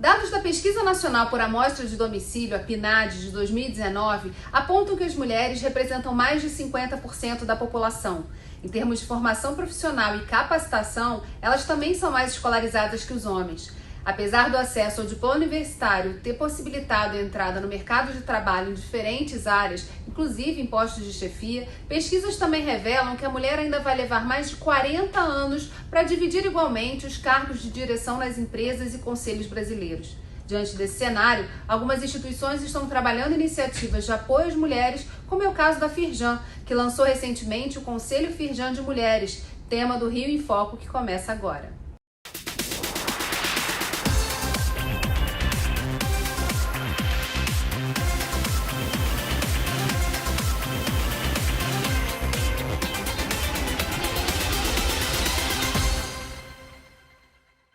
Dados da Pesquisa Nacional por Amostra de Domicílio, a PNAD, de 2019, apontam que as mulheres representam mais de 50% da população. Em termos de formação profissional e capacitação, elas também são mais escolarizadas que os homens. Apesar do acesso ao diploma universitário ter possibilitado a entrada no mercado de trabalho em diferentes áreas, inclusive em postos de chefia, pesquisas também revelam que a mulher ainda vai levar mais de 40 anos para dividir igualmente os cargos de direção nas empresas e conselhos brasileiros. Diante desse cenário, algumas instituições estão trabalhando iniciativas de apoio às mulheres, como é o caso da Firjan, que lançou recentemente o Conselho Firjan de Mulheres, tema do Rio em Foco, que começa agora.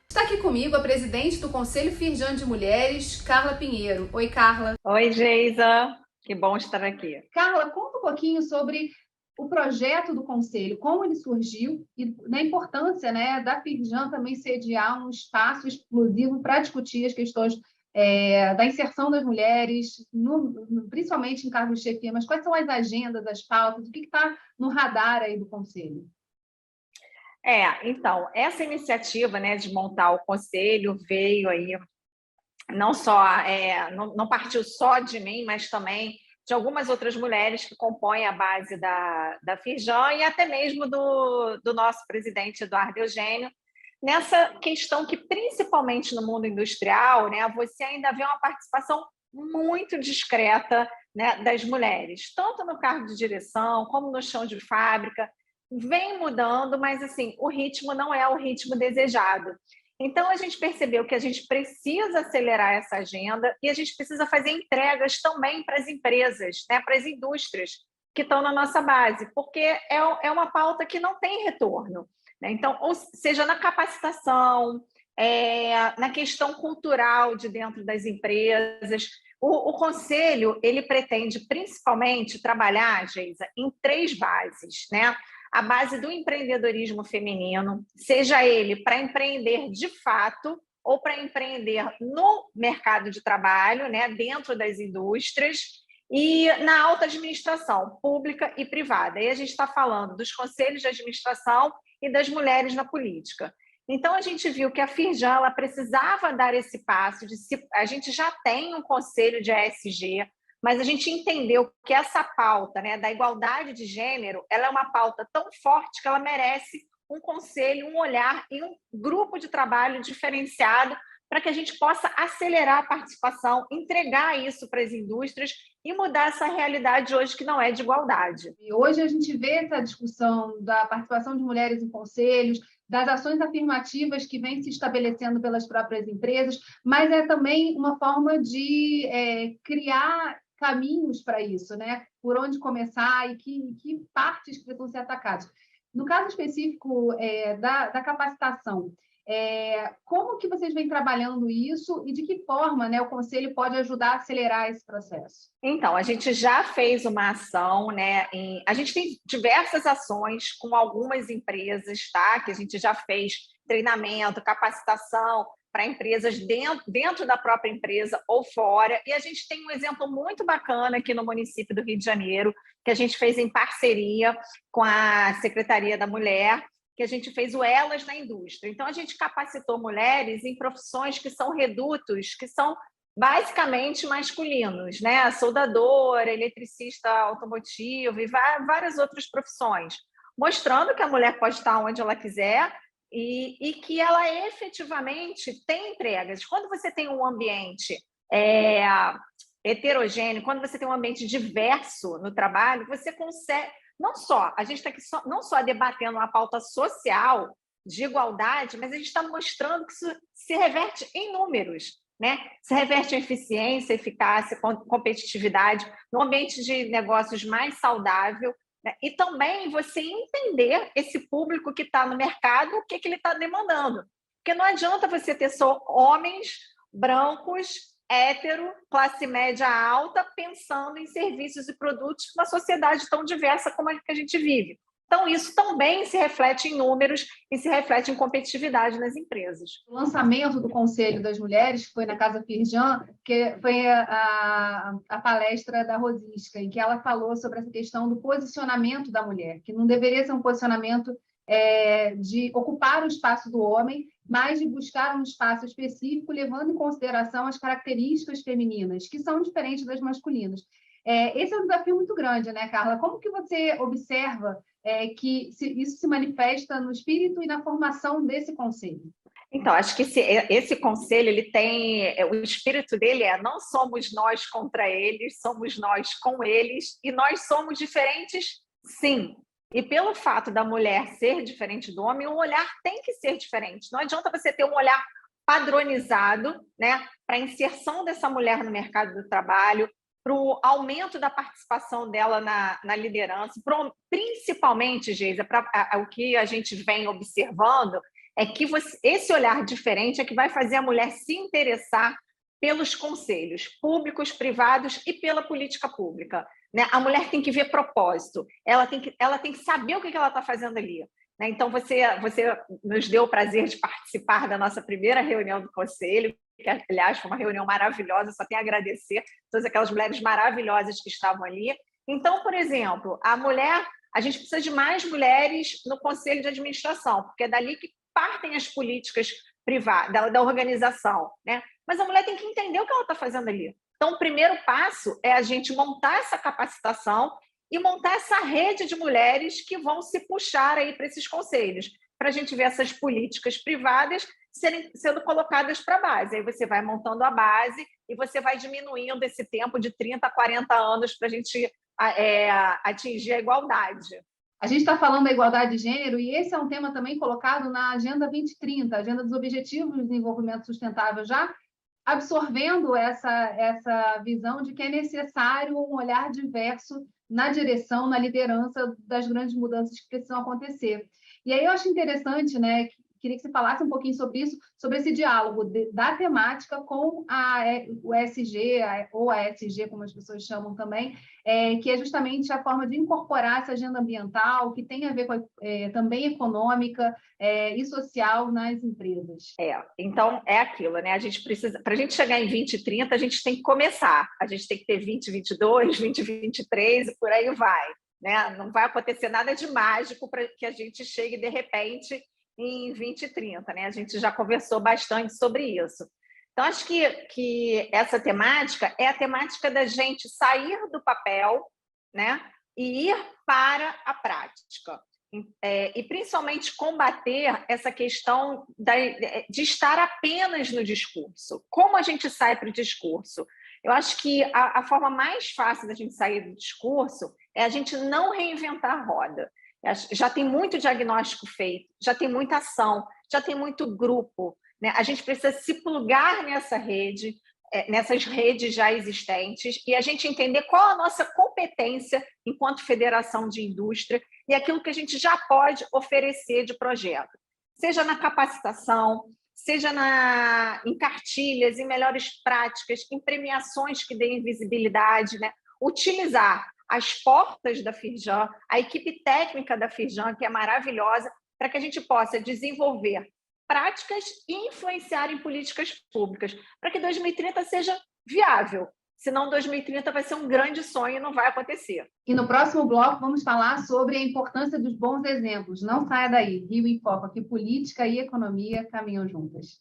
Está aqui comigo a presidente do Conselho Firjan de Mulheres, Carla Pinheiro. Oi, Carla. Oi, Geisa. Que bom estar aqui. Carla, conta um pouquinho sobre o projeto do Conselho, como ele surgiu e da importância, né, da Firjan também sediar um espaço exclusivo para discutir as questões da inserção das mulheres, principalmente em cargos de chefia, mas quais são as agendas, as pautas, o que está no radar aí do Conselho? Então, essa iniciativa, né, de montar o conselho veio aí, não só, não partiu só de mim, mas também de algumas outras mulheres que compõem a base da Firjan e até mesmo do nosso presidente Eduardo Eugênio, nessa questão que, principalmente no mundo industrial, né, você ainda vê uma participação muito discreta, né, das mulheres, tanto no cargo de direção como no chão de fábrica. Vem mudando, mas assim, o ritmo não é o ritmo desejado. Então, a gente percebeu que a gente precisa acelerar essa agenda e a gente precisa fazer entregas também para as empresas, né, para as indústrias que estão na nossa base, porque é uma pauta que não tem retorno, né? Então, ou seja, na capacitação, na questão cultural de dentro das empresas. O Conselho, ele pretende principalmente trabalhar, Geisa, em 3 bases, né? A base do empreendedorismo feminino, seja ele para empreender de fato ou para empreender no mercado de trabalho, né, dentro das indústrias, e na alta administração pública e privada. Aí a gente está falando dos conselhos de administração e das mulheres na política. Então, a gente viu que a Firjan ela precisava dar esse passo. A gente já tem um conselho de ESG, mas a gente entendeu que essa pauta, né, da igualdade de gênero, ela é uma pauta tão forte que ela merece um conselho, um olhar e um grupo de trabalho diferenciado para que a gente possa acelerar a participação, entregar isso para as indústrias e mudar essa realidade hoje que não é de igualdade. E hoje a gente vê essa discussão da participação de mulheres em conselhos, das ações afirmativas que vêm se estabelecendo pelas próprias empresas, mas é também uma forma de criar caminhos para isso, né? Por onde começar e que partes precisam ser atacadas. No caso específico da capacitação, como que vocês vêm trabalhando isso e de que forma, né, o Conselho pode ajudar a acelerar esse processo? Então, a gente já fez uma ação, né? A gente tem diversas ações com algumas empresas, tá? Que a gente já fez treinamento, capacitação para empresas dentro da própria empresa ou fora. E a gente tem um exemplo muito bacana aqui no município do Rio de Janeiro, que a gente fez em parceria com a Secretaria da Mulher, que a gente fez o Elas na Indústria. Então, a gente capacitou mulheres em profissões que são redutos, que são basicamente masculinos, né? Soldadora, eletricista automotivo e várias outras profissões, mostrando que a mulher pode estar onde ela quiser e que ela efetivamente tem entregas. Quando você tem um ambiente heterogêneo, quando você tem um ambiente diverso no trabalho, você consegue, a gente está aqui não só debatendo uma pauta social de igualdade, mas a gente está mostrando que isso se reverte em números, né? Se reverte em eficiência, eficácia, competitividade, no ambiente de negócios mais saudável, né? E também você entender esse público que está no mercado, o que ele está demandando. Porque não adianta você ter só homens brancos, hétero, classe média alta, pensando em serviços e produtos numa sociedade tão diversa como a que a gente vive. Então, isso também se reflete em números e se reflete em competitividade nas empresas. O lançamento do Conselho das Mulheres, que foi na Casa Firjan, que foi a palestra da Rosisca, em que ela falou sobre essa questão do posicionamento da mulher, que não deveria ser um posicionamento de ocupar o espaço do homem, mas de buscar um espaço específico, levando em consideração as características femininas, que são diferentes das masculinas. Esse é um desafio muito grande, né, Carla? Como que você observa que isso se manifesta no espírito e na formação desse conselho? Então, acho que esse conselho, ele tem, o espírito dele não somos nós contra eles, somos nós com eles, e nós somos diferentes, sim. E pelo fato da mulher ser diferente do homem, o olhar tem que ser diferente. Não adianta você ter um olhar padronizado, né, para a inserção dessa mulher no mercado do trabalho, para o aumento da participação dela na liderança, principalmente, Geisa, o que a gente vem observando é que esse olhar diferente é que vai fazer a mulher se interessar pelos conselhos públicos, privados e pela política pública. Né? A mulher tem que ver propósito, ela tem que saber o que ela está fazendo ali. Né? Então, você nos deu o prazer de participar da nossa primeira reunião do Conselho, que, aliás, foi uma reunião maravilhosa, só tenho a agradecer todas aquelas mulheres maravilhosas que estavam ali. Então, por exemplo, a gente precisa de mais mulheres no Conselho de Administração, porque é dali que partem as políticas privadas, da organização. Né? Mas a mulher tem que entender o que ela está fazendo ali. Então, o primeiro passo é a gente montar essa capacitação e montar essa rede de mulheres que vão se puxar aí para esses conselhos, para a gente ver essas políticas privadas sendo colocadas para a base. Aí você vai montando a base e você vai diminuindo esse tempo de 30 a 40 anos para a gente atingir a igualdade. A gente está falando da igualdade de gênero e esse é um tema também colocado na Agenda 2030, a Agenda dos Objetivos de Desenvolvimento Sustentável, já absorvendo essa visão de que é necessário um olhar diverso na direção, na liderança das grandes mudanças que precisam acontecer. E aí eu acho interessante, né, queria que você falasse um pouquinho sobre isso, sobre esse diálogo da temática com o ESG, ou a ESG, como as pessoas chamam também, que é justamente a forma de incorporar essa agenda ambiental, que tem a ver com também econômica e social nas empresas. Então é aquilo, né? A gente precisa, para a gente chegar em 2030, a gente tem que começar, a gente tem que ter 2022, 2023 e por aí vai. Né? Não vai acontecer nada de mágico para que a gente chegue de repente em 2030, né? A gente já conversou bastante sobre isso. Então, acho que essa temática é a temática da gente sair do papel, né? E ir para a prática. E principalmente combater essa questão de estar apenas no discurso. Como a gente sai para o discurso? Eu acho que a forma mais fácil da gente sair do discurso é a gente não reinventar a roda. Já tem muito diagnóstico feito, já tem muita ação, já tem muito grupo. Né? A gente precisa se plugar nessa rede, nessas redes já existentes, e a gente entender qual a nossa competência enquanto federação de indústria e aquilo que a gente já pode oferecer de projeto. Seja na capacitação, seja em cartilhas, em melhores práticas, em premiações que deem visibilidade, né? Utilizar as portas da Firjan, a equipe técnica da Firjan, que é maravilhosa, para que a gente possa desenvolver práticas e influenciar em políticas públicas, para que 2030 seja viável. Senão 2030 vai ser um grande sonho e não vai acontecer. E no próximo bloco vamos falar sobre a importância dos bons exemplos. Não saia daí. Rio em Foco, aqui política e economia caminham juntas.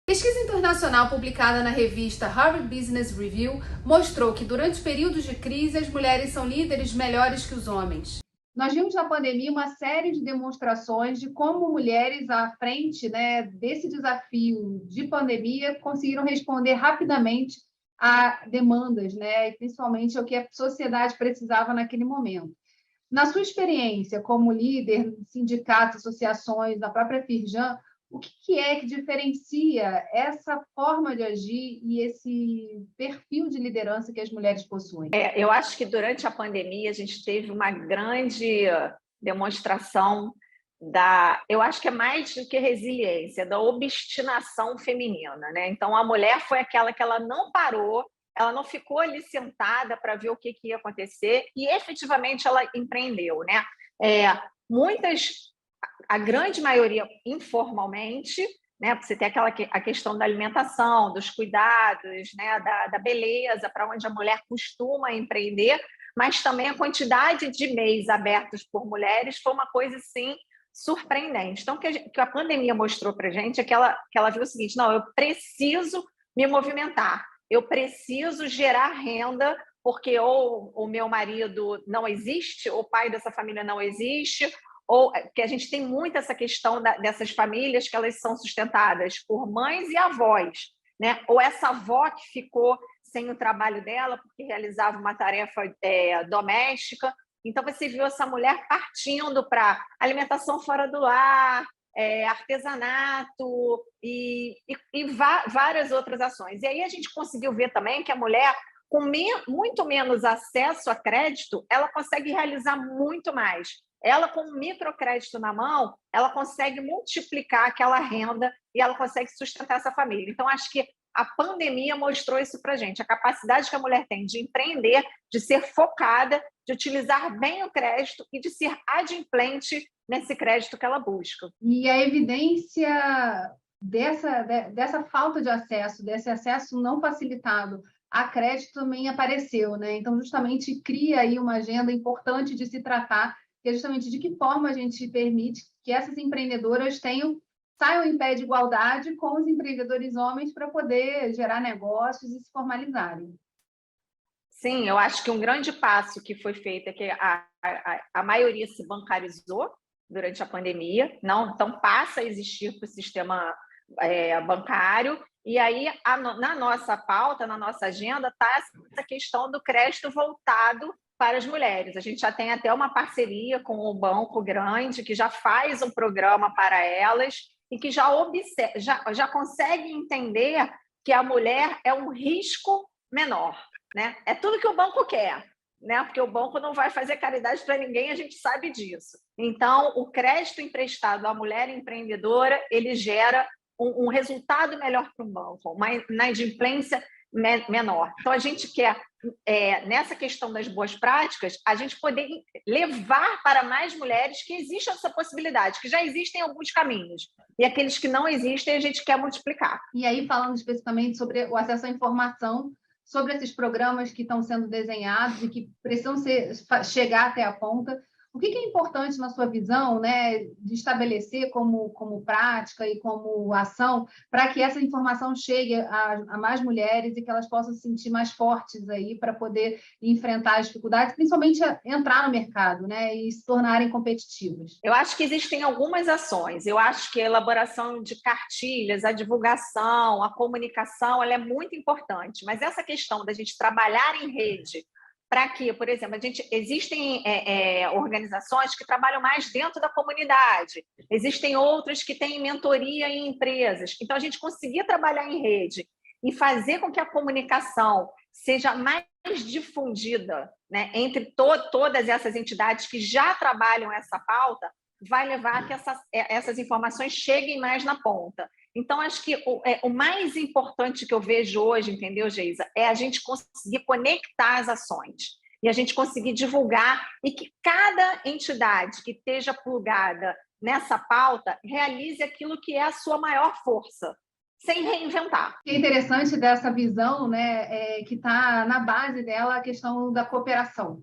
Pesquisa internacional publicada na revista Harvard Business Review mostrou que durante períodos de crise as mulheres são líderes melhores que os homens. Nós vimos na pandemia uma série de demonstrações de como mulheres à frente, né, desse desafio de pandemia conseguiram responder rapidamente a demandas, né, e principalmente ao que a sociedade precisava naquele momento. Na sua experiência como líder de sindicatos, associações, da própria Firjan, o que é que diferencia essa forma de agir e esse perfil de liderança que as mulheres possuem? Eu acho que durante a pandemia a gente teve uma grande demonstração eu acho que é mais do que resiliência, da obstinação feminina, né? Então, a mulher foi aquela que ela não parou, ela não ficou ali sentada para ver o que ia acontecer e efetivamente ela empreendeu, né? Muitas, a grande maioria informalmente, né? Você tem a questão da alimentação, dos cuidados, né? Da beleza, para onde a mulher costuma empreender, mas também a quantidade de MEIs abertos por mulheres foi uma coisa, assim, surpreendente. Então, o que a pandemia mostrou para a gente é que ela viu o seguinte: não, eu preciso me movimentar, eu preciso gerar renda, porque ou o meu marido não existe, ou o pai dessa família não existe, ou que a gente tem muito essa questão dessas famílias que elas são sustentadas por mães e avós, né? Ou essa avó que ficou sem o trabalho dela porque realizava uma tarefa doméstica. Então, você viu essa mulher partindo para alimentação fora do lar, artesanato e várias outras ações. E aí a gente conseguiu ver também que a mulher, com muito menos acesso a crédito, ela consegue realizar muito mais. Ela, com um microcrédito na mão, ela consegue multiplicar aquela renda e ela consegue sustentar essa família. Então, acho que a pandemia mostrou isso para a gente, a capacidade que a mulher tem de empreender, de ser focada, de utilizar bem o crédito e de ser adimplente nesse crédito que ela busca. E a evidência dessa falta de acesso, desse acesso não facilitado a crédito também apareceu, né? Então, justamente cria aí uma agenda importante de se tratar, que é justamente de que forma a gente permite que essas empreendedoras saiam em pé de igualdade com os empreendedores homens para poder gerar negócios e se formalizarem. Sim, eu acho que um grande passo que foi feito é que a maioria se bancarizou durante a pandemia, então passa a existir para o sistema bancário, e aí na nossa pauta, na nossa agenda, está essa questão do crédito voltado para as mulheres. A gente já tem até uma parceria com o Banco Grande, que já faz um programa para elas, e que já consegue entender que a mulher é um risco menor, né? É tudo que o banco quer, né? Porque o banco não vai fazer caridade para ninguém, a gente sabe disso. Então, o crédito emprestado à mulher empreendedora, ele gera um resultado melhor para o banco, uma inadimplência menor. Então, a gente quer, nessa questão das boas práticas, a gente poder levar para mais mulheres que existe essa possibilidade, que já existem alguns caminhos, e aqueles que não existem, a gente quer multiplicar. E aí, falando especificamente sobre o acesso à informação, sobre esses programas que estão sendo desenhados e que precisam chegar até a ponta, o que é importante na sua visão, né, de estabelecer como prática e como ação para que essa informação chegue a mais mulheres e que elas possam se sentir mais fortes aí para poder enfrentar as dificuldades, principalmente entrar no mercado, né, e se tornarem competitivas? Eu acho que existem algumas ações. Eu acho que a elaboração de cartilhas, a divulgação, a comunicação, ela é muito importante. Mas essa questão da gente trabalhar em rede, para que, por exemplo, existem organizações que trabalham mais dentro da comunidade, existem outras que têm mentoria em empresas. Então, a gente conseguir trabalhar em rede e fazer com que a comunicação seja mais difundida, né, entre todas essas entidades que já trabalham essa pauta, vai levar a que essas informações cheguem mais na ponta. Então, acho que o mais importante que eu vejo hoje, entendeu, Geisa, é a gente conseguir conectar as ações e a gente conseguir divulgar e que cada entidade que esteja plugada nessa pauta realize aquilo que é a sua maior força, sem reinventar. O que é interessante dessa visão, né, que está na base dela a questão da cooperação.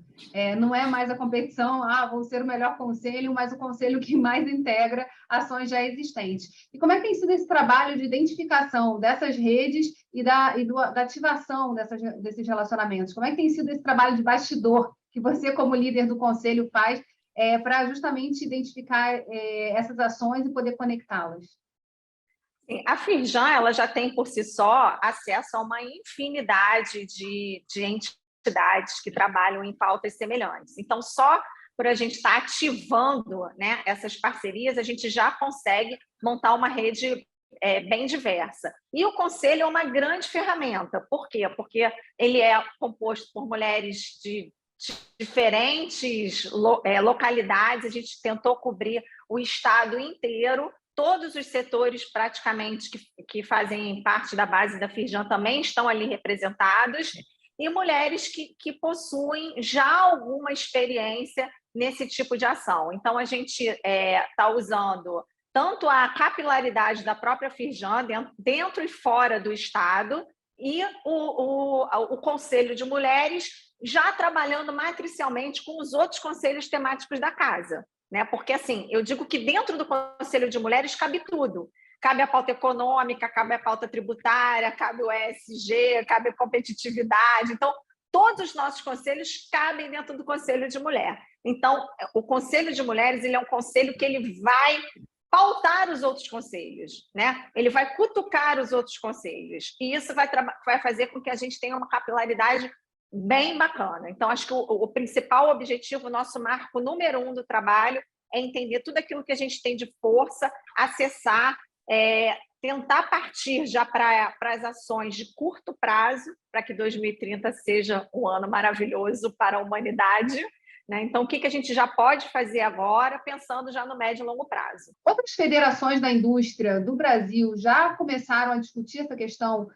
Não é mais a competição, vou ser o melhor conselho, mas o conselho que mais integra ações já existentes. E como é que tem sido esse trabalho de identificação dessas redes e da ativação desses relacionamentos? Como é que tem sido esse trabalho de bastidor que você, como líder do conselho, faz para justamente identificar essas ações e poder conectá-las? A Firjan, ela já tem por si só acesso a uma infinidade de entidades que trabalham em pautas semelhantes. Então, só por a gente estar ativando, né, essas parcerias, a gente já consegue montar uma rede bem diversa. E o conselho é uma grande ferramenta. Por quê? Porque ele é composto por mulheres de diferentes localidades, a gente tentou cobrir o estado inteiro. Todos os setores praticamente que fazem parte da base da Firjan também estão ali representados, e mulheres que possuem já alguma experiência nesse tipo de ação. Então, a gente está usando tanto a capilaridade da própria Firjan dentro e fora do estado, e o Conselho de Mulheres já trabalhando matricialmente com os outros conselhos temáticos da casa, né? Porque, assim, eu digo que dentro do Conselho de Mulheres cabe tudo. Cabe a pauta econômica, cabe a pauta tributária, cabe o ESG, cabe a competitividade. Então, todos os nossos conselhos cabem dentro do Conselho de Mulher. Então, o Conselho de Mulheres, ele é um conselho que ele vai pautar os outros conselhos, né? Ele vai cutucar os outros conselhos. E isso vai fazer com que a gente tenha uma capilaridade bem bacana. Então, acho que o principal objetivo, o nosso marco número 1 do trabalho, é entender tudo aquilo que a gente tem de força, acessar, tentar partir já para as ações de curto prazo, para que 2030 seja um ano maravilhoso para a humanidade, né? Então, o que a gente já pode fazer agora, pensando já no médio e longo prazo? Outras federações da indústria do Brasil já começaram a discutir essa questão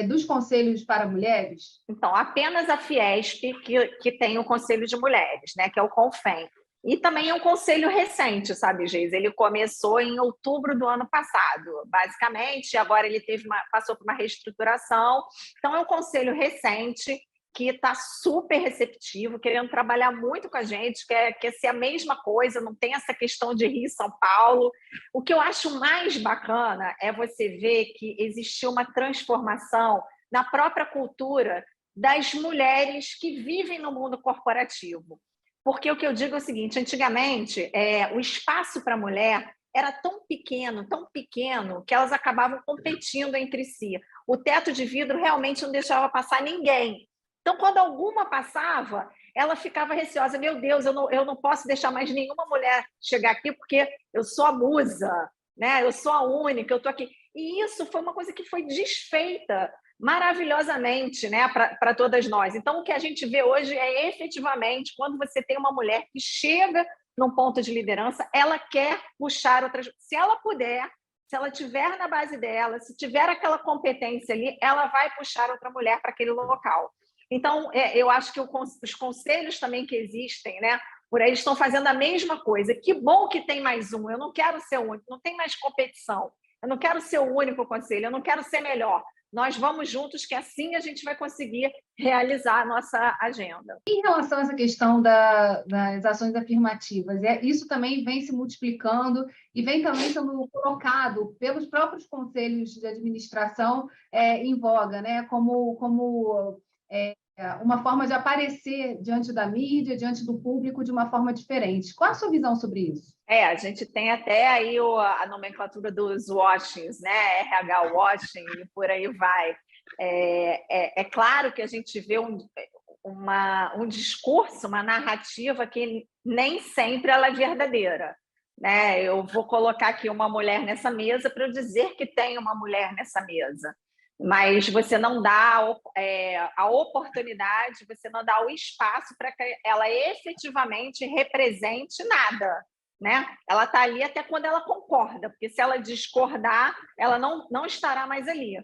dos conselhos para mulheres? Então, apenas a Fiesp que tem o Conselho de Mulheres, né, que é o CONFEM. E também é um conselho recente, sabe, Geis? Ele começou em outubro do ano passado, basicamente, agora ele passou por uma reestruturação. Então, é um conselho recente que está super receptivo, querendo trabalhar muito com a gente, quer ser a mesma coisa, não tem essa questão de Rio e São Paulo. O que eu acho mais bacana é você ver que existiu uma transformação na própria cultura das mulheres que vivem no mundo corporativo. Porque o que eu digo é o seguinte, antigamente, o espaço para a mulher era tão pequeno, que elas acabavam competindo entre si. O teto de vidro realmente não deixava passar ninguém. Então, quando alguma passava, ela ficava receosa. Meu Deus, eu não posso deixar mais nenhuma mulher chegar aqui porque eu sou a musa, né? Eu sou a única, eu estou aqui. E isso foi uma coisa que foi desfeita maravilhosamente, né, para todas nós. Então, o que a gente vê hoje é efetivamente quando você tem uma mulher que chega num ponto de liderança, ela quer puxar outras. Se ela puder, se ela tiver na base dela, se tiver aquela competência ali, ela vai puxar outra mulher para aquele local. Então, eu acho que os conselhos também que existem, né, por aí estão fazendo a mesma coisa. Que bom que tem mais um. Eu não quero ser o único, não tem mais competição. Eu não quero ser o único conselho, eu não quero ser melhor. Nós vamos juntos, que assim a gente vai conseguir realizar a nossa agenda. Em relação a essa questão das ações afirmativas, isso também vem se multiplicando e vem também sendo colocado pelos próprios conselhos de administração em voga, né? como uma forma de aparecer diante da mídia, diante do público de uma forma diferente. Qual a sua visão sobre isso? A gente tem até aí a nomenclatura dos washings, né? RH washing e por aí vai. É claro que a gente vê um discurso, uma narrativa que nem sempre ela é verdadeira, né? Eu vou colocar aqui uma mulher nessa mesa para eu dizer que tem uma mulher nessa mesa, mas você não dá a oportunidade, você não dá o espaço para que ela efetivamente represente nada, né? Ela está ali até quando ela concorda, porque se ela discordar, ela não estará mais ali.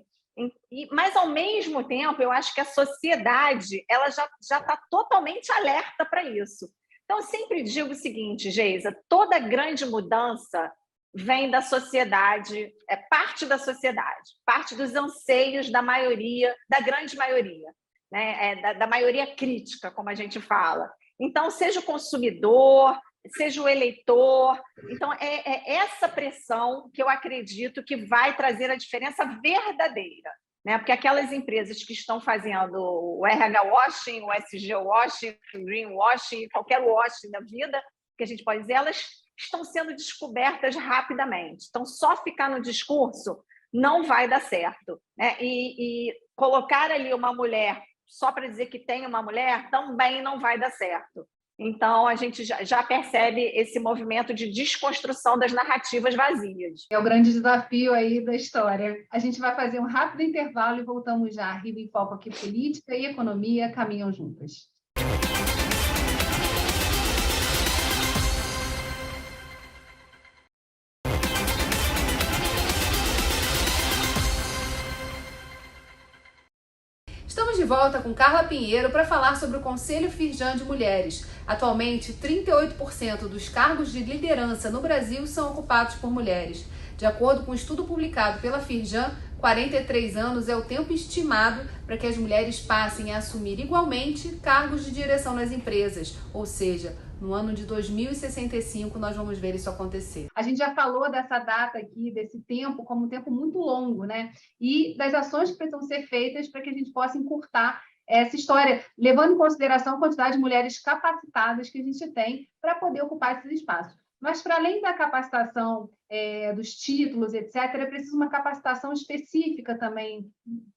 Mas, ao mesmo tempo, eu acho que a sociedade ela já está totalmente alerta para isso. Então, eu sempre digo o seguinte, Geisa, toda grande mudança vem da sociedade, é parte da sociedade, parte dos anseios da maioria, da grande maioria, né? Da maioria crítica, como a gente fala. Então, seja o consumidor, seja o eleitor. Então, é essa pressão que eu acredito que vai trazer a diferença verdadeira, né? Porque aquelas empresas que estão fazendo o RH washing, o SG washing, o green washing, qualquer washing da vida, que a gente pode dizer, elas estão sendo descobertas rapidamente. Então, só ficar no discurso não vai dar certo, né? E colocar ali uma mulher só para dizer que tem uma mulher também não vai dar certo. Então, a gente já percebe esse movimento de desconstrução das narrativas vazias. É o grande desafio aí da história. A gente vai fazer um rápido intervalo e voltamos já. Rio em Foco aqui, política e economia caminham juntas. volta com Carla Pinheiro para falar sobre o Conselho Firjan de Mulheres. Atualmente, 38% dos cargos de liderança no Brasil são ocupados por mulheres. De acordo com um estudo publicado pela Firjan, 43 anos é o tempo estimado para que as mulheres passem a assumir igualmente cargos de direção nas empresas, ou seja, no ano de 2065 nós vamos ver isso acontecer. A gente já falou dessa data aqui, desse tempo, como um tempo muito longo, né? E das ações que precisam ser feitas para que a gente possa encurtar essa história, levando em consideração a quantidade de mulheres capacitadas que a gente tem para poder ocupar esses espaços. Mas, para além da capacitação dos títulos, etc., é preciso uma capacitação específica também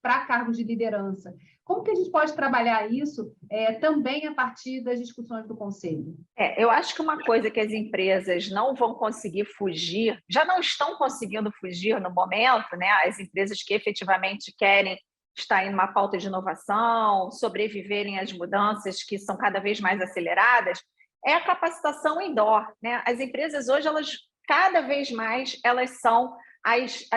para cargos de liderança. Como que a gente pode trabalhar isso também a partir das discussões do Conselho? Eu acho que uma coisa que as empresas não vão conseguir fugir, já não estão conseguindo fugir no momento, né? As empresas que efetivamente querem estar em uma pauta de inovação, sobreviverem às mudanças que são cada vez mais aceleradas, é a capacitação indoor, né? As empresas hoje, cada vez mais, elas são as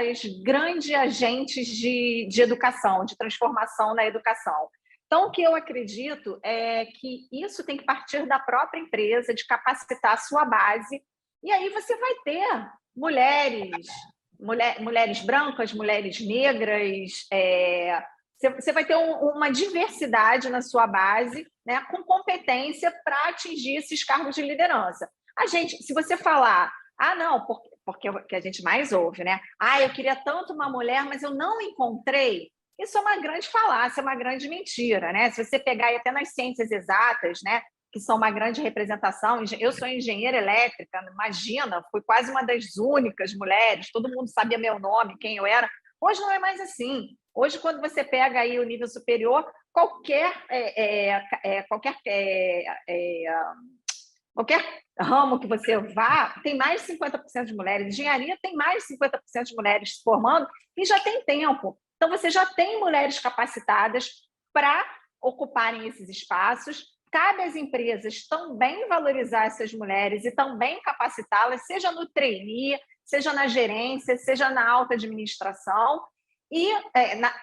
grandes agentes de educação, de transformação na educação. Então, o que eu acredito é que isso tem que partir da própria empresa, de capacitar a sua base, e aí você vai ter mulheres brancas, mulheres negras, você vai ter uma diversidade na sua base, né, com competência para atingir esses cargos de liderança. Se você falar, não, porque o que a gente mais ouve, né? Eu queria tanto uma mulher, mas eu não encontrei. Isso é uma grande falácia, é uma grande mentira, né? Se você pegar até nas ciências exatas, né, que são uma grande representação, eu sou engenheira elétrica, imagina, fui quase uma das únicas mulheres, todo mundo sabia meu nome, quem eu era. Hoje não é mais assim. Hoje, quando você pega aí o nível superior, qualquer ramo que você vá, tem mais de 50% de mulheres. Engenharia tem mais de 50% de mulheres se formando e já tem tempo. Então, você já tem mulheres capacitadas para ocuparem esses espaços. Cabe às empresas também valorizar essas mulheres e também capacitá-las, seja no trainee, seja na gerência, seja na alta administração. E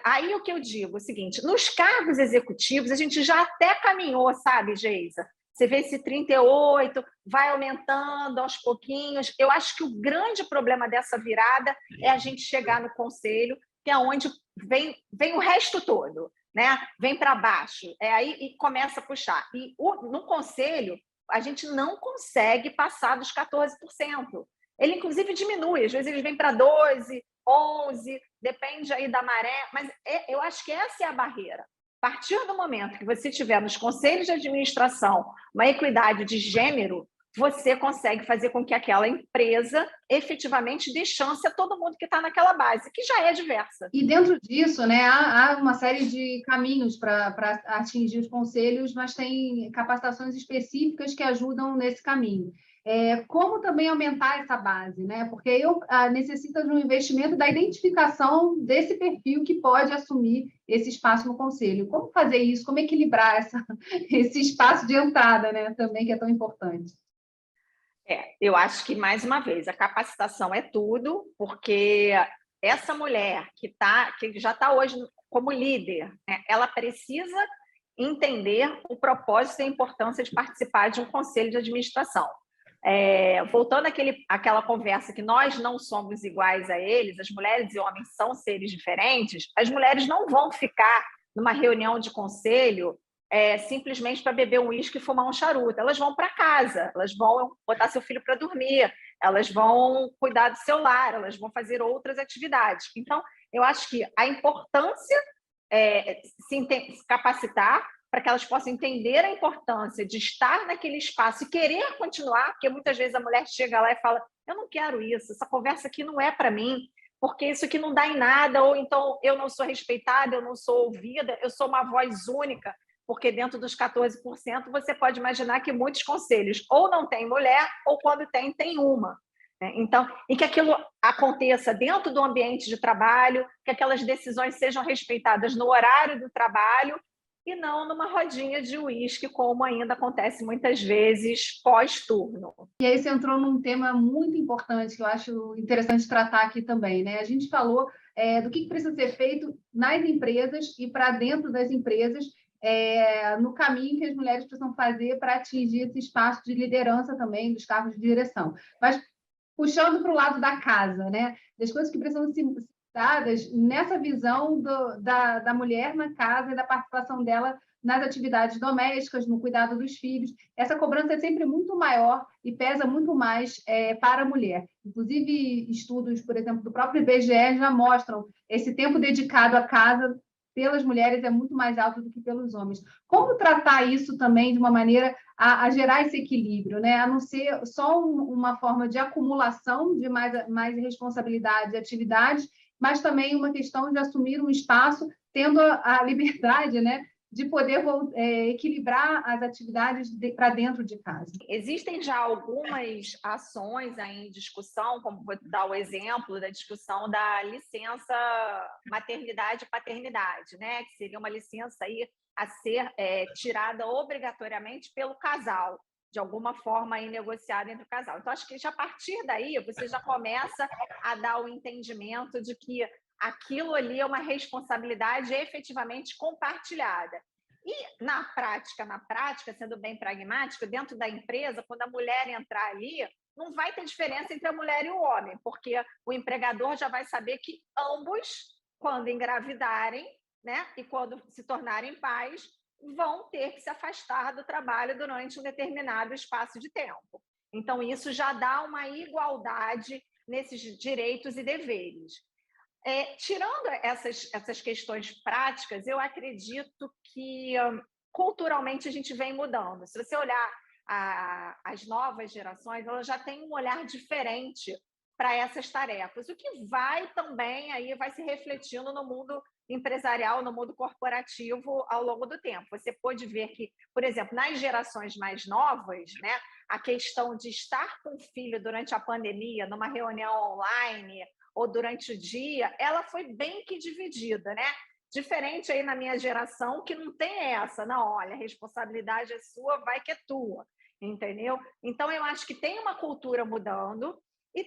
aí o que eu digo é o seguinte, nos cargos executivos a gente já até caminhou, sabe, Geisa? Você vê esse 38, vai aumentando aos pouquinhos. Eu acho que o grande problema dessa virada é a gente chegar no conselho, que é onde vem o resto todo, né? Vem para baixo, aí e começa a puxar. E no conselho, a gente não consegue passar dos 14%. Ele, inclusive, diminui. Às vezes, eles vêm para 12%, 11%, depende aí da maré. Mas eu acho que essa é a barreira. A partir do momento que você tiver nos conselhos de administração uma equidade de gênero, você consegue fazer com que aquela empresa efetivamente dê chance a todo mundo que está naquela base, que já é diversa. E dentro disso, né, há uma série de caminhos para atingir os conselhos, mas tem capacitações específicas que ajudam nesse caminho. Como também aumentar essa base, né? Porque necessita de um investimento da identificação desse perfil que pode assumir esse espaço no conselho. Como fazer isso? Como equilibrar esse espaço de entrada, né? Também que é tão importante. Eu acho que, mais uma vez, a capacitação é tudo, porque essa mulher que já está hoje como líder, né, ela precisa entender o propósito e a importância de participar de um conselho de administração. Voltando àquela conversa que nós não somos iguais a eles, as mulheres e homens são seres diferentes, as mulheres não vão ficar numa reunião de conselho simplesmente para beber um uísque e fumar um charuto. Elas vão para casa, elas vão botar seu filho para dormir, elas vão cuidar do seu lar, elas vão fazer outras atividades. Então, eu acho que a importância se capacitar para que elas possam entender a importância de estar naquele espaço e querer continuar, porque muitas vezes a mulher chega lá e fala, eu não quero isso, essa conversa aqui não é para mim, porque isso aqui não dá em nada, ou então eu não sou respeitada, eu não sou ouvida, eu sou uma voz única, porque dentro dos 14% você pode imaginar que muitos conselhos ou não tem mulher, ou quando tem uma. Então, e que aquilo aconteça dentro do ambiente de trabalho, que aquelas decisões sejam respeitadas no horário do trabalho, e não numa rodinha de uísque, como ainda acontece muitas vezes pós-turno. E aí você entrou num tema muito importante que eu acho interessante tratar aqui também, né? A gente falou do que precisa ser feito nas empresas e para dentro das empresas, no caminho que as mulheres precisam fazer para atingir esse espaço de liderança também, dos cargos de direção. Mas puxando para o lado da casa, né? Das coisas que precisam ser dadas nessa visão da mulher na casa e da participação dela nas atividades domésticas, no cuidado dos filhos. Essa cobrança é sempre muito maior e pesa muito mais para a mulher. Inclusive, estudos, por exemplo, do próprio IBGE já mostram esse tempo dedicado à casa pelas mulheres é muito mais alto do que pelos homens. Como tratar isso também de uma maneira a gerar esse equilíbrio, né? A não ser só uma forma de acumulação de mais responsabilidade e atividades, mas também uma questão de assumir um espaço, tendo a liberdade, né, de poder equilibrar as atividades para dentro de casa. Existem já algumas ações aí em discussão, como vou dar o exemplo da discussão da licença maternidade e paternidade, né? Que seria uma licença aí a ser tirada obrigatoriamente pelo casal, de alguma forma aí negociada entre o casal. Então, acho que já a partir daí você já começa a dar o entendimento de que aquilo ali é uma responsabilidade efetivamente compartilhada. E na prática, sendo bem pragmática, dentro da empresa, quando a mulher entrar ali, não vai ter diferença entre a mulher e o homem, porque o empregador já vai saber que ambos, quando engravidarem, né, e quando se tornarem pais, vão ter que se afastar do trabalho durante um determinado espaço de tempo. Então, isso já dá uma igualdade nesses direitos e deveres. Tirando essas questões práticas, eu acredito que culturalmente a gente vem mudando. Se você olhar as novas gerações, elas já têm um olhar diferente para essas tarefas, o que vai também aí vai se refletindo no mundo empresarial, no mundo corporativo ao longo do tempo. Você pode ver que, por exemplo, nas gerações mais novas, né, a questão de estar com o filho durante a pandemia, numa reunião online ou durante o dia, ela foi bem que dividida, né? Diferente aí na minha geração, que não tem essa, não, olha, a responsabilidade é sua, vai que é tua, entendeu? Então, eu acho que tem uma cultura mudando e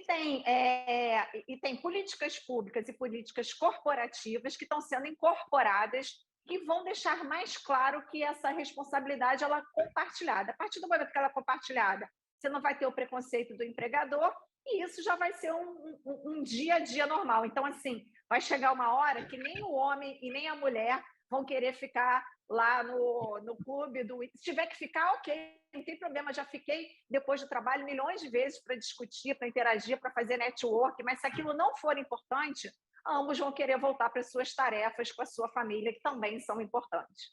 tem políticas públicas e políticas corporativas que estão sendo incorporadas e vão deixar mais claro que essa responsabilidade ela é compartilhada. A partir do momento que ela é compartilhada, você não vai ter o preconceito do empregador e isso já vai ser um dia a dia normal. Então, assim, vai chegar uma hora que nem o homem e nem a mulher vão querer ficar lá no clube se tiver que ficar, ok, não tem problema, já fiquei depois do trabalho milhões de vezes para discutir, para interagir, para fazer network, mas se aquilo não for importante, ambos vão querer voltar para as suas tarefas com a sua família, que também são importantes.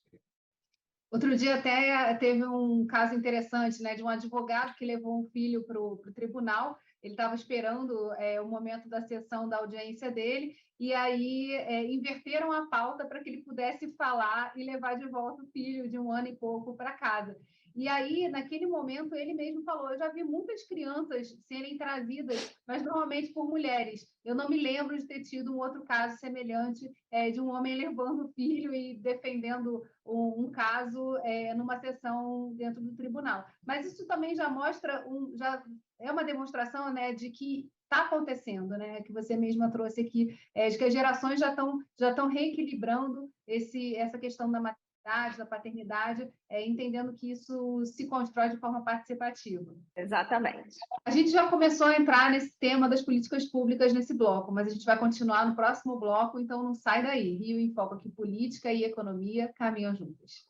Outro dia até teve um caso interessante, né, de um advogado que levou um filho para o tribunal. Ele estava esperando o momento da sessão da audiência dele, e aí inverteram a pauta para que ele pudesse falar e levar de volta o filho de 1 ano e pouco para casa. E aí, naquele momento, ele mesmo falou, eu já vi muitas crianças serem trazidas, mas normalmente por mulheres. Eu não me lembro de ter tido um outro caso semelhante de um homem levando o filho e defendendo um caso numa sessão dentro do tribunal. Mas isso também já mostra, já é uma demonstração, né, de que está acontecendo, né, que você mesma trouxe aqui, de que as gerações já estão reequilibrando essa questão da maternidade, da paternidade, entendendo que isso se constrói de forma participativa. Exatamente. A gente já começou a entrar nesse tema das políticas públicas nesse bloco, mas a gente vai continuar no próximo bloco, então não sai daí. Rio em Foco aqui, política e economia caminham juntas.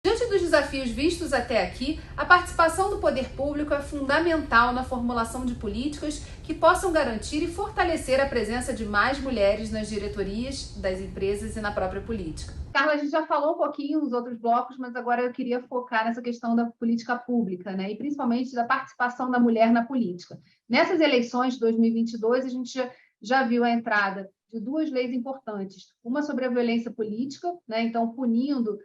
Diante dos desafios vistos até aqui, a participação do poder público é fundamental na formulação de políticas que possam garantir e fortalecer a presença de mais mulheres nas diretorias das empresas e na própria política. Carla, a gente já falou um pouquinho nos outros blocos, mas agora eu queria focar nessa questão da política pública, né? E principalmente da participação da mulher na política. Nessas eleições de 2022, a gente já viu a entrada de 2 leis importantes. Uma sobre a violência política, né? Então punindo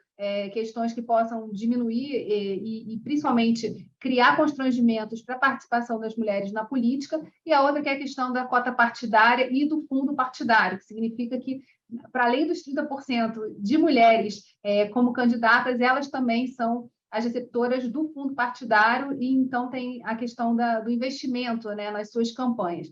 questões que possam diminuir e principalmente criar constrangimentos para a participação das mulheres na política, e a outra que é a questão da cota partidária e do fundo partidário, que significa que, para além dos 30% de mulheres como candidatas, elas também são as receptoras do fundo partidário, e então tem a questão do investimento, né, nas suas campanhas.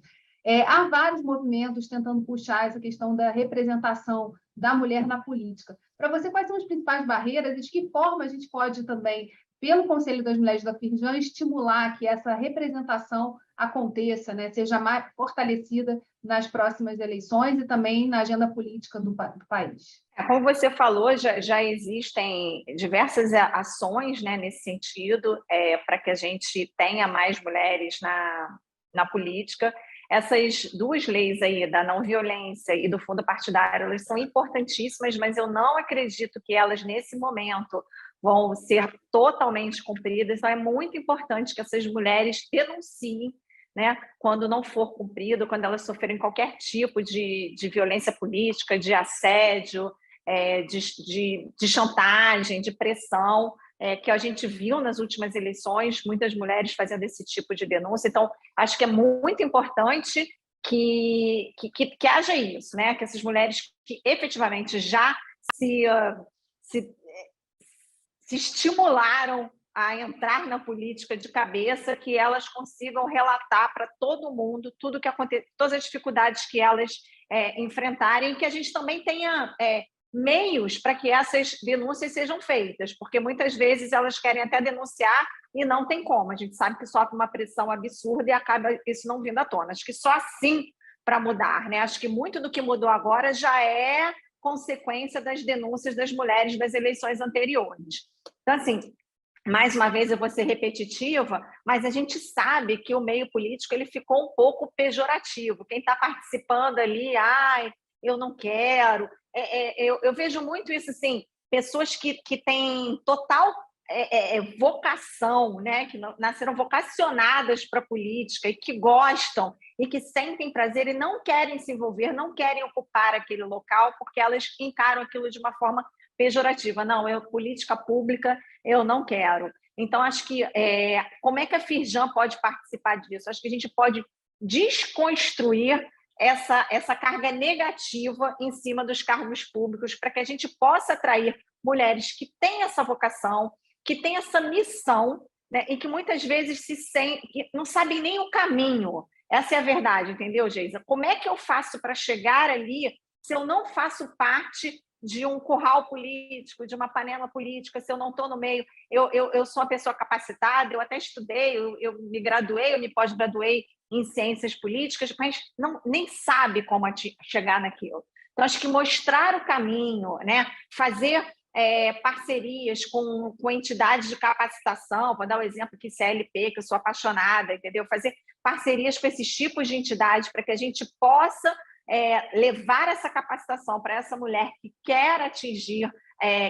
Há vários movimentos tentando puxar essa questão da representação da mulher na política. Para você, quais são as principais barreiras e de que forma a gente pode também, pelo Conselho das Mulheres da Firjan, estimular que essa representação aconteça, né, seja mais fortalecida nas próximas eleições e também na agenda política do país? Como você falou, já existem diversas ações, né, nesse sentido, para que a gente tenha mais mulheres na política. Essas duas leis aí, da não violência e do fundo partidário, elas são importantíssimas, mas eu não acredito que elas, nesse momento, vão ser totalmente cumpridas. Então, é muito importante que essas mulheres denunciem, né, quando não for cumprido, quando elas sofrerem qualquer tipo de violência política, de assédio, de chantagem, de pressão, que a gente viu nas últimas eleições, muitas mulheres fazendo esse tipo de denúncia. Então, acho que é muito importante que haja isso, né? Que essas mulheres que efetivamente já se estimularam a entrar na política de cabeça, que elas consigam relatar para todo mundo tudo que acontece, todas as dificuldades que elas enfrentarem, que a gente também tenha meios para que essas denúncias sejam feitas, porque muitas vezes elas querem até denunciar e não tem como. A gente sabe que sofre uma pressão absurda e acaba isso não vindo à tona. Acho que só assim para mudar, né? Acho que muito do que mudou agora já é consequência das denúncias das mulheres das eleições anteriores. Então, assim, mais uma vez eu vou ser repetitiva, mas a gente sabe que o meio político ele ficou um pouco pejorativo. Quem está participando ali, eu não quero. Eu vejo muito isso, assim, pessoas que têm total vocação, né? Que nasceram vocacionadas para a política e que gostam e que sentem prazer e não querem se envolver, não querem ocupar aquele local porque elas encaram aquilo de uma forma pejorativa. Não, política pública eu não quero. Então, acho que como é que a Firjan pode participar disso? Acho que a gente pode desconstruir essa carga negativa em cima dos cargos públicos para que a gente possa atrair mulheres que têm essa vocação, que têm essa missão, né, e que muitas vezes não sabem nem o caminho. Essa é a verdade, entendeu, Geisa? Como é que eu faço para chegar ali se eu não faço parte de um curral político, de uma panela política, se eu não estou no meio? Eu sou uma pessoa capacitada, eu até estudei, eu me graduei, eu me pós-graduei em ciências políticas, mas nem sabe como chegar naquilo. Então, acho que mostrar o caminho, né? Fazer parcerias com entidades de capacitação, vou dar o exemplo aqui, CLP, que eu sou apaixonada, entendeu? Fazer parcerias com esses tipos de entidades para que a gente possa levar essa capacitação para essa mulher que quer atingir,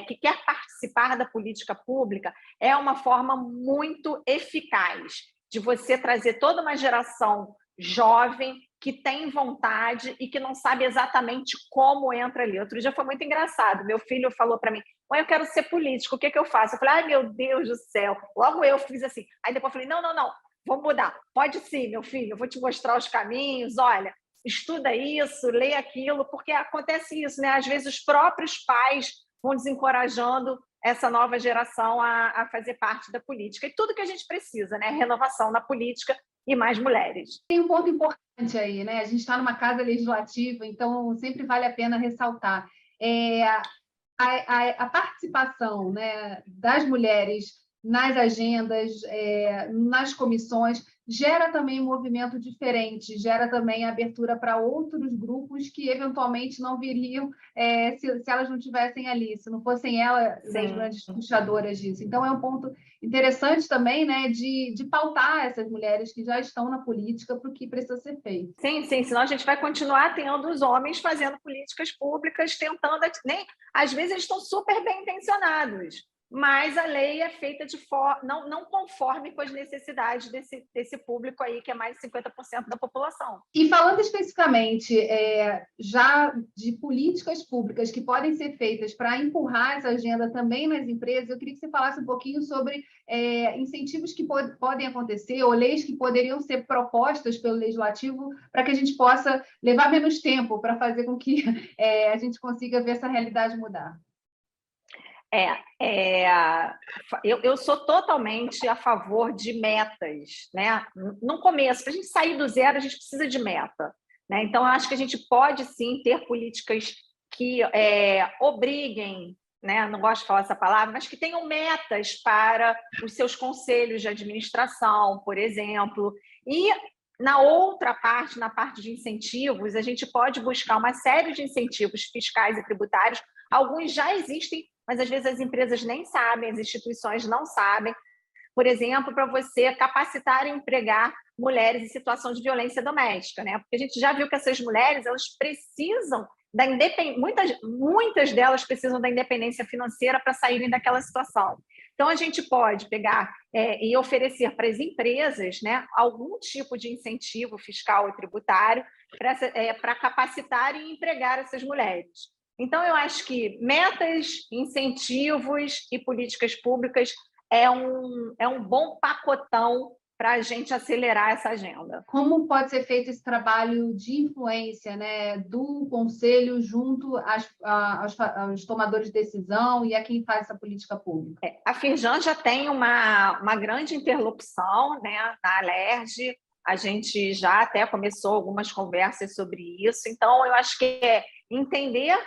que quer participar da política pública, é uma forma muito eficaz de você trazer toda uma geração jovem que tem vontade e que não sabe exatamente como entra ali. Outro dia foi muito engraçado. Meu filho falou para mim, mãe, eu quero ser político, o que eu faço? Eu falei, ai, meu Deus do céu. Logo eu fiz assim. Aí depois eu falei, não, vamos mudar. Pode sim, meu filho, eu vou te mostrar os caminhos, olha, estuda isso, lê aquilo, porque acontece isso, né? Às vezes os próprios pais vão desencorajando essa nova geração a fazer parte da política. E tudo que a gente precisa, né? Renovação na política e mais mulheres. Tem um ponto importante aí, né? A gente está numa casa legislativa, então sempre vale a pena ressaltar. A participação, né, das mulheres nas agendas, nas comissões, gera também um movimento diferente, gera também abertura para outros grupos que eventualmente não viriam se elas não estivessem ali, se não fossem elas as grandes puxadoras disso. Então, é um ponto interessante também, né, de pautar essas mulheres que já estão na política para o que precisa ser feito. Sim, senão a gente vai continuar tendo os homens fazendo políticas públicas, tentando... Às vezes eles estão super bem intencionados, mas a lei é feita não conforme com as necessidades desse público aí, que é mais de 50% da população. E falando especificamente já de políticas públicas que podem ser feitas para empurrar essa agenda também nas empresas, eu queria que você falasse um pouquinho sobre incentivos que podem acontecer ou leis que poderiam ser propostas pelo Legislativo para que a gente possa levar menos tempo para fazer com que a gente consiga ver essa realidade mudar. Eu sou totalmente a favor de metas, né? No começo, para a gente sair do zero, a gente precisa de meta, né? Então, eu acho que a gente pode sim ter políticas que obriguem, né? Não gosto de falar essa palavra, mas que tenham metas para os seus conselhos de administração, por exemplo. E na outra parte, na parte de incentivos, a gente pode buscar uma série de incentivos fiscais e tributários. Alguns já existem, mas às vezes as empresas nem sabem, as instituições não sabem. Por exemplo, para você capacitar e empregar mulheres em situação de violência doméstica, né? Porque a gente já viu que essas mulheres, elas precisam da independência, muitas delas precisam da independência financeira para saírem daquela situação. Então, a gente pode pegar e oferecer para as empresas, né, algum tipo de incentivo fiscal e tributário para capacitar e empregar essas mulheres. Então, eu acho que metas, incentivos e políticas públicas é um bom pacotão para a gente acelerar essa agenda. Como pode ser feito esse trabalho de influência, né, do Conselho junto aos tomadores de decisão e a quem faz essa política pública? A Firjan já tem uma grande interlocução, né, na Alerj. A gente já até começou algumas conversas sobre isso. Então, eu acho que é entender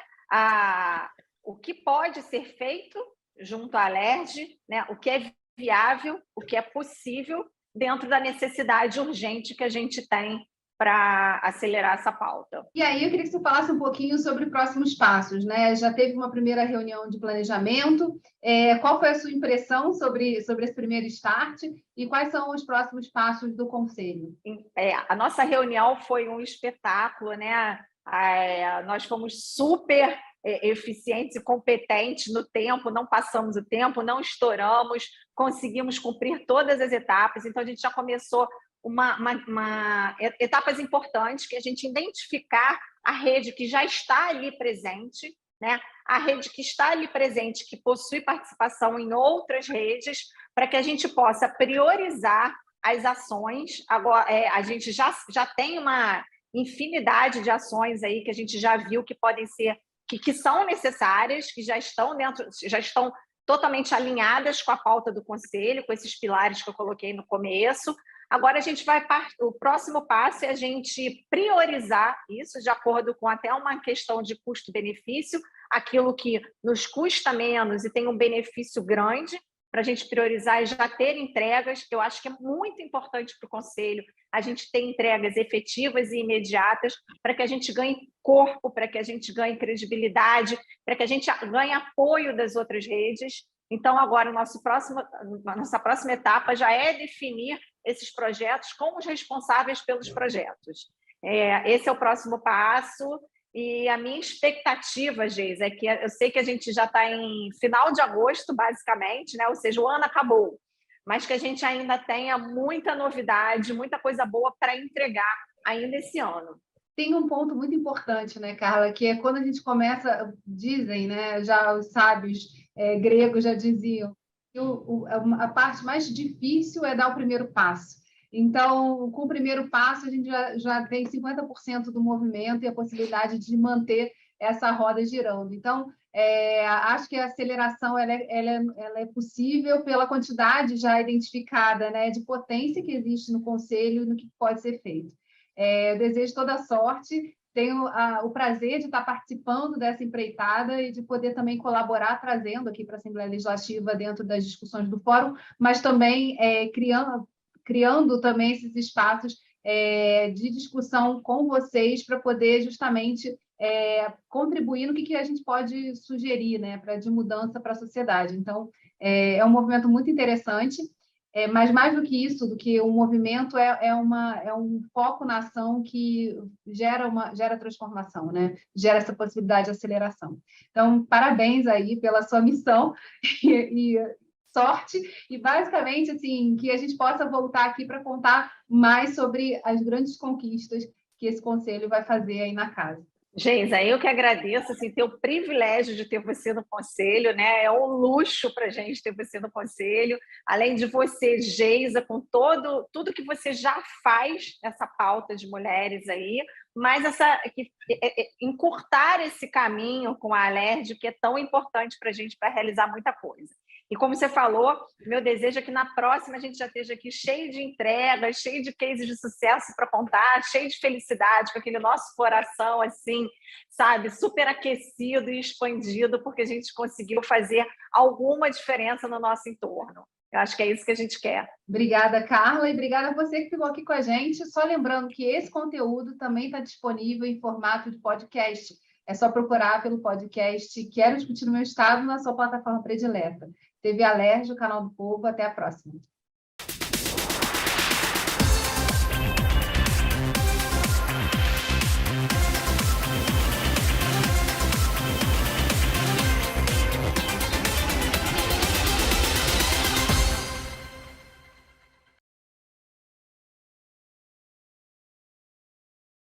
o que pode ser feito junto à Alerj, né, o que é viável, o que é possível, dentro da necessidade urgente que a gente tem para acelerar essa pauta. E aí, eu queria que você falasse um pouquinho sobre próximos passos, né? Já teve uma primeira reunião de planejamento. Qual foi a sua impressão sobre esse primeiro start e quais são os próximos passos do Conselho? A nossa reunião foi um espetáculo, né? Nós fomos super eficientes e competentes no tempo, não passamos o tempo, não estouramos, conseguimos cumprir todas as etapas. Então, a gente já começou etapas importantes, que é a gente identificar a rede que já está ali presente, né? A rede que está ali presente, que possui participação em outras redes, para que a gente possa priorizar as ações. Agora, a gente já tem uma infinidade de ações aí que a gente já viu que podem ser, que são necessárias, que já estão totalmente alinhadas com a pauta do Conselho, com esses pilares que eu coloquei no começo. Agora o próximo passo é a gente priorizar isso de acordo com até uma questão de custo-benefício, aquilo que nos custa menos e tem um benefício grande, para a gente priorizar e já ter entregas. Eu acho que é muito importante para o Conselho a gente ter entregas efetivas e imediatas para que a gente ganhe corpo, para que a gente ganhe credibilidade, para que a gente ganhe apoio das outras redes. Então, agora, a nossa próxima etapa já é definir esses projetos com os responsáveis pelos projetos. Esse é o próximo passo. E a minha expectativa, Geis, é que eu sei que a gente já está em final de agosto, basicamente, né? Ou seja, o ano acabou, mas que a gente ainda tenha muita novidade, muita coisa boa para entregar ainda esse ano. Tem um ponto muito importante, né, Carla, que é quando a gente começa, dizem, né, já os sábios gregos já diziam, que a parte mais difícil é dar o primeiro passo. Então, com o primeiro passo, a gente já tem 50% do movimento e a possibilidade de manter essa roda girando. Então, acho que a aceleração ela é possível pela quantidade já identificada, né, de potência que existe no Conselho e no que pode ser feito. Eu desejo toda sorte, tenho o prazer de estar participando dessa empreitada e de poder também colaborar, trazendo aqui para a Assembleia Legislativa dentro das discussões do Fórum, mas também criando também esses espaços de discussão com vocês para poder justamente contribuir no que a gente pode sugerir, né, de mudança para a sociedade. Então, é um movimento muito interessante Mas mais do que isso, do que um movimento, é um foco na ação que gera transformação, né? Gera essa possibilidade de aceleração. Então, parabéns aí pela sua missão e sorte, e basicamente, assim, que a gente possa voltar aqui para contar mais sobre as grandes conquistas que esse conselho vai fazer aí na casa. Geisa, eu que agradeço, assim, ter o privilégio de ter você no conselho, né? É um luxo para a gente ter você no conselho. Além de você, Geisa, com tudo que você já faz nessa pauta de mulheres aí, mas encurtar esse caminho com a Alerj, que é tão importante para a gente para realizar muita coisa. E como você falou, meu desejo é que na próxima a gente já esteja aqui cheio de entregas, cheio de cases de sucesso para contar, cheio de felicidade, com aquele nosso coração assim, sabe, super aquecido e expandido, porque a gente conseguiu fazer alguma diferença no nosso entorno. Eu acho que é isso que a gente quer. Obrigada, Carla, e obrigada a você que ficou aqui com a gente. Só lembrando que esse conteúdo também está disponível em formato de podcast. É só procurar pelo podcast Quero Discutir no Meu Estado na sua plataforma predileta. TV Alerj, o canal do povo. Até a próxima.